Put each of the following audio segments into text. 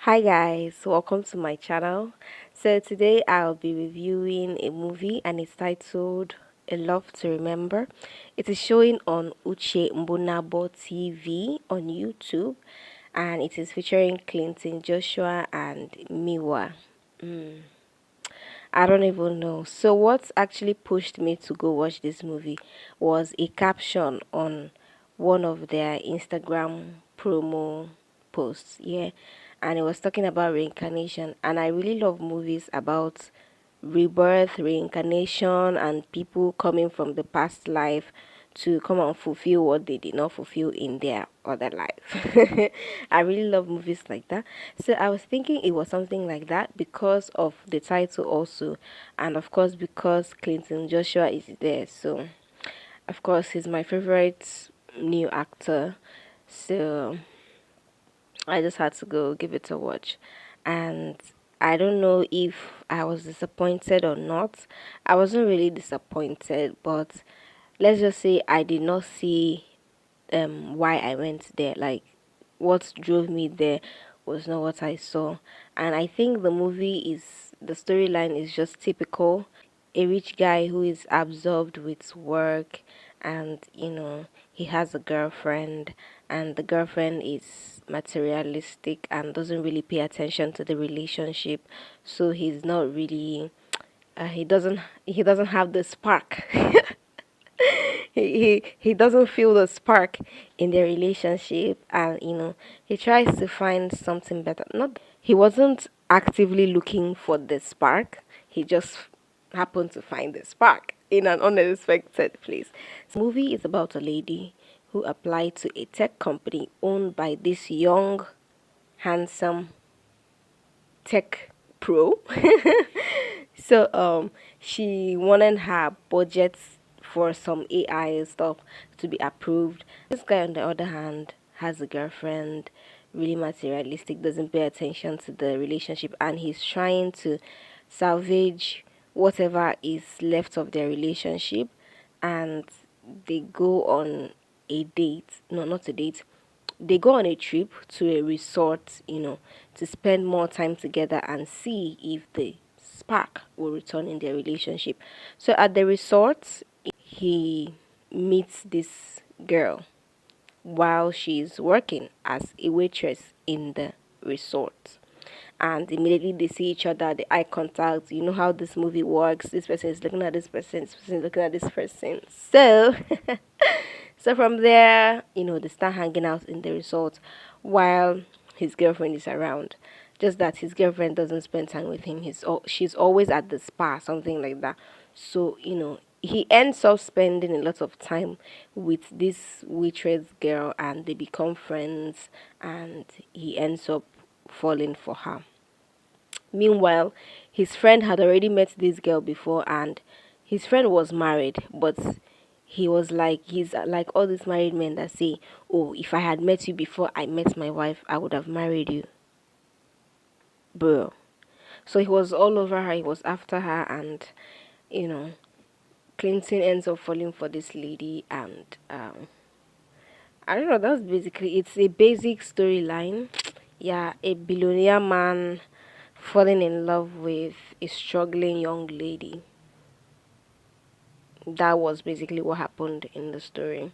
Hi guys, welcome to my channel. So today I'll be reviewing a movie and it's titled A Love to Remember. It is showing on Uche Mbunabo TV on YouTube and it is featuring Clinton Joshua and Miwa. I don't even know. So what actually pushed me to go watch this movie was a caption on one of their Instagram promo posts. Yeah. And it was talking about reincarnation. And I really love movies about rebirth, reincarnation, and people coming from the past life to come and fulfill what they did not fulfill in their other life. I really love movies like that. So I was thinking it was something like that because of the title also, and of course because Clinton Joshua is there. So of course he's my favorite new actor. So I just had to go give it a watch. And I don't know if I was disappointed or not. I wasn't really disappointed, but let's just say I did not see why I went there. Like what drove me there was not what I saw. And I think the storyline is just typical. A rich guy who is absorbed with work and he has a girlfriend and the girlfriend is materialistic and doesn't really pay attention to the relationship, so he's not really he doesn't have the spark. He doesn't feel the spark in their relationship, and he tries to find something better. Not He wasn't actively looking for the spark, he just happened to find the spark in an unexpected place. So the movie is about a lady who applied to a tech company owned by this young handsome tech pro. So she wanted her budgets for some AI stuff to be approved. This guy on the other hand has a girlfriend, really materialistic, doesn't pay attention to the relationship, and he's trying to salvage whatever is left of their relationship. And they go on a date, no, not a date, they go on a trip to a resort, to spend more time together and see if the spark will return in their relationship. So at the resort, he meets this girl while she's working as a waitress in the resort. And immediately they see each other, the eye contact. You know how this movie works. This person is looking at this person is looking at this person. So so from there, they start hanging out in the resort while his girlfriend is around. Just that his girlfriend doesn't spend time with him. She's always at the spa, something like that. So, he ends up spending a lot of time with this waitress girl and they become friends and he ends up falling for her. Meanwhile, his friend had already met this girl before and his friend was married, but he's like all these married men that say, "Oh, if I had met you before I met my wife, I would have married you." Bro. So he was all over her, he was after her, and you know, Clinton ends up falling for this lady, and I don't know, it's a basic storyline. Yeah, a billionaire man falling in love with a struggling young lady. That was basically what happened in the story.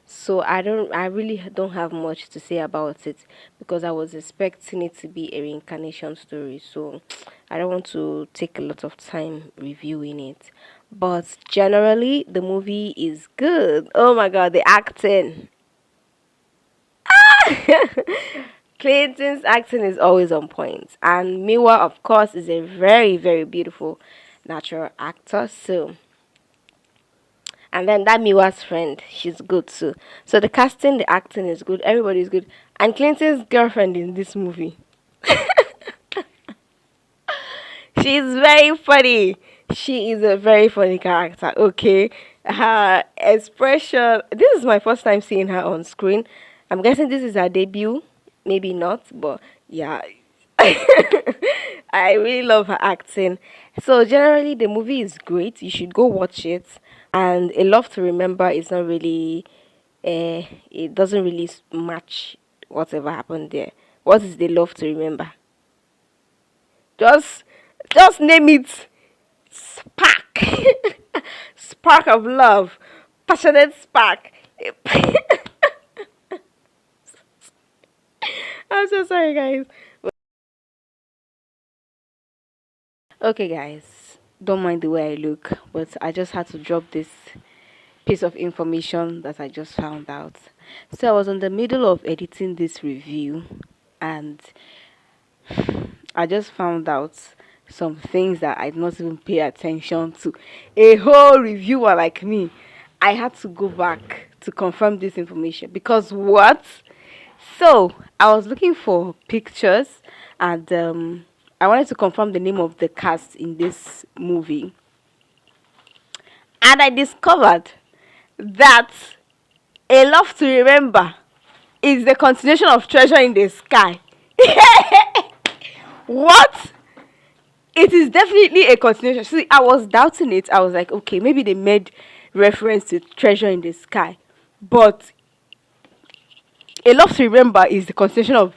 So I really don't have much to say about it because I was expecting it to be a reincarnation story. So I don't want to take a lot of time reviewing it. But generally the movie is good. Oh my god, the acting. Clayton's acting is always on point. And Miwa, of course, is a very, very beautiful natural actor. So, and then that Miwa's friend, she's good too. So the casting, the acting is good. Everybody's good. And Clinton's girlfriend in this movie, she's very funny. She is a very funny character. Okay, her expression. This is my first time seeing her on screen. I'm guessing this is her debut. Maybe not, but yeah. I really love her acting. So generally, the movie is great. You should go watch it. And A Love to Remember is not really, it doesn't really match whatever happened there. What is the love to remember? Just name it spark. Spark of love. Passionate spark. I'm so sorry, guys. Okay, guys. Don't mind the way I look, but I just had to drop this piece of information that I just found out. So I was in the middle of editing this review, and I just found out some things that I did not even pay attention to. A whole reviewer like me, I had to go back to confirm this information because what? So I was looking for pictures, and I wanted to confirm the name of the cast in this movie, and I discovered that A Love to Remember is the continuation of Treasure in the Sky. What? It is definitely a continuation. See, I was doubting it. I was like, okay, maybe they made reference to Treasure in the Sky. But A Love to Remember is the continuation of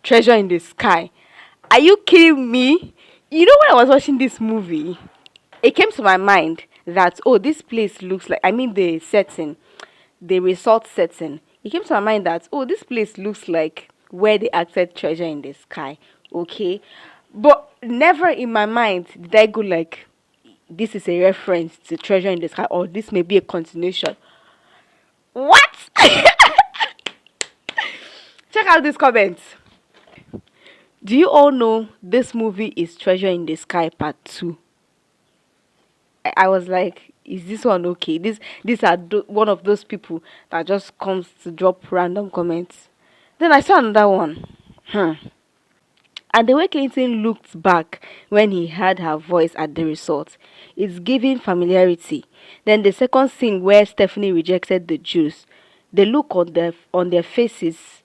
Treasure in the Sky. Are you kidding me? You know, when I was watching this movie, it came to my mind that, oh, this place looks like, I mean, the setting, the resort setting. It came to my mind that, oh, this place looks like where they acted Treasure in the Sky. Okay. But never in my mind did I go like, this is a reference to Treasure in the Sky, or this may be a continuation. What? Check out this comment. Do you all know this movie is Treasure in the Sky Part 2? I was like, is this one okay? These are one of those people that just comes to drop random comments. Then I saw another one. And the way Clinton looked back when he heard her voice at the resort, it's giving familiarity. Then the second scene where Stephanie rejected the Jews, the look on their faces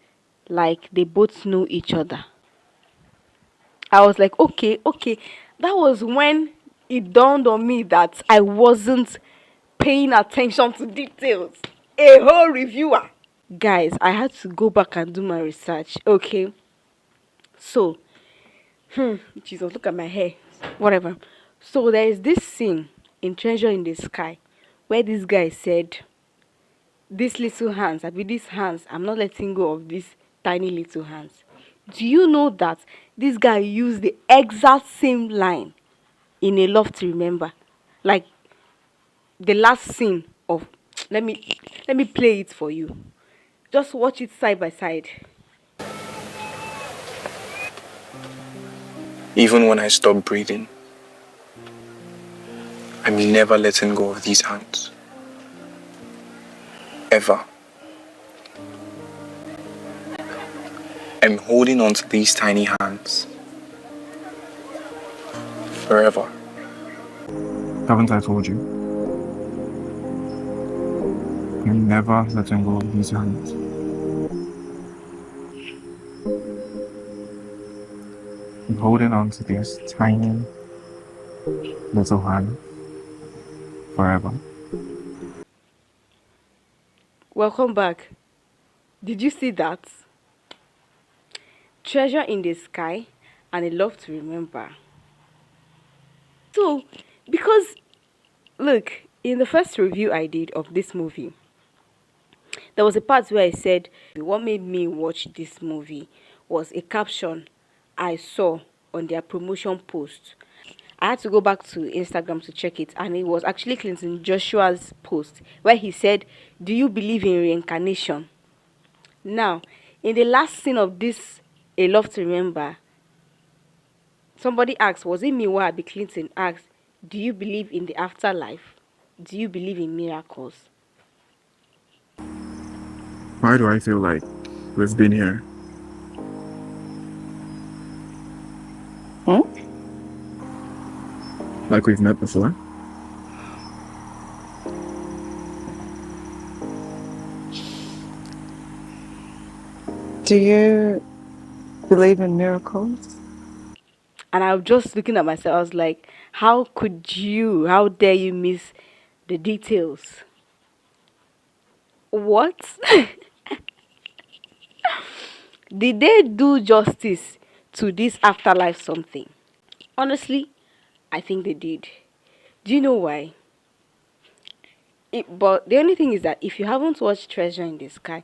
like they both know each other. I was like, okay. That was when it dawned on me that I wasn't paying attention to details. A whole reviewer. Guys, I had to go back and do my research. Okay. So, Jesus, look at my hair. Whatever. So there is this scene in Treasure in the Sky where this guy said, these little hands, these hands, I'm not letting go of these tiny little hands. Do you know that this guy used the exact same line in A Love to Remember? Like the last scene of let me play it for you. Just watch it side by side. Even when I stop breathing, I'm never letting go of these hands. Ever. I'm holding on to these tiny hands. Forever. Haven't I told you? I'm never letting go of these hands. I'm holding on to these tiny little hands forever. Welcome back. Did you see that? Treasure in the Sky and A Love to Remember. So, because, look, in the first review I did of this movie, there was a part where I said, what made me watch this movie was a caption I saw on their promotion post. I had to go back to Instagram to check it, and it was actually Clinton Joshua's post where he said, do you believe in reincarnation? Now, in the last scene of this A Love to Remember, somebody asked, was it Miwa or Clinton asked, do you believe in the afterlife? Do you believe in miracles? Why do I feel like we've been here? Like we've met before? Do you believe in miracles? And I was just looking at myself, I was like, how dare you miss the details? What? Did they do justice to this afterlife something? Honestly, I think they did. Do you know why? But the only thing is that if you haven't watched Treasure in the Sky,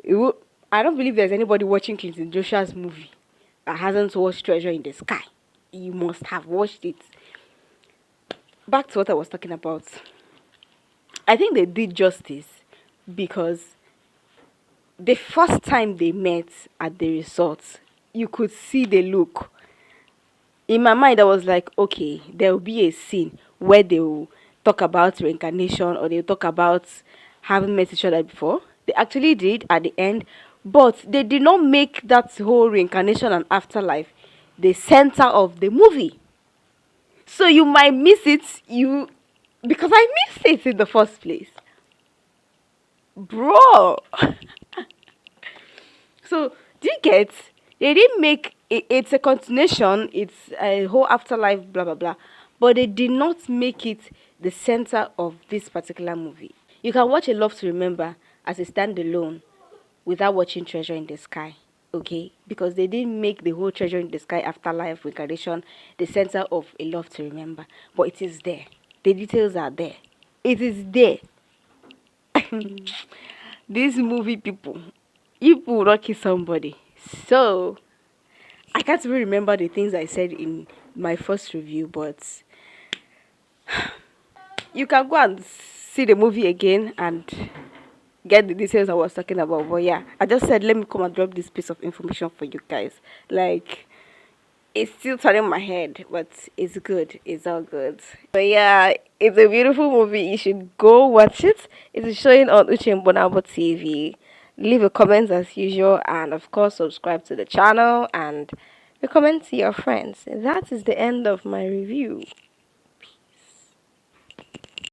it will, I don't believe there's anybody watching Clinton Joshua's movie that hasn't watched Treasure in the Sky. You must have watched it. Back to what I was talking about. I think they did justice because the first time they met at the resort, you could see the look. In my mind, I was like, okay, there will be a scene where they will talk about reincarnation or they'll talk about having met each other before. They actually did at the end, but they did not make that whole reincarnation and afterlife the center of the movie. So you might miss it, because I missed it in the first place. Bro. So, do you get? They didn't make it, it's a continuation, it's a whole afterlife, blah blah blah. But they did not make it the center of this particular movie. You can watch A Love to Remember as a standalone without watching Treasure in the Sky. Okay? Because they didn't make the whole Treasure in the Sky afterlife reincarnation the center of A Love to Remember. But it is there. The details are there. It is there. These movie people, you people will not kill somebody. So I can't even remember the things I said in my first review, but you can go and see the movie again and get the details I was talking about. But yeah, I just said let me come and drop this piece of information for you guys. Like, it's still turning my head, but it's good. It's all good. But yeah, it's a beautiful movie. You should go watch it. It's showing on Uche Mbonabo TV. Leave a comment as usual, and of course, subscribe to the channel and recommend to your friends. That is the end of my review.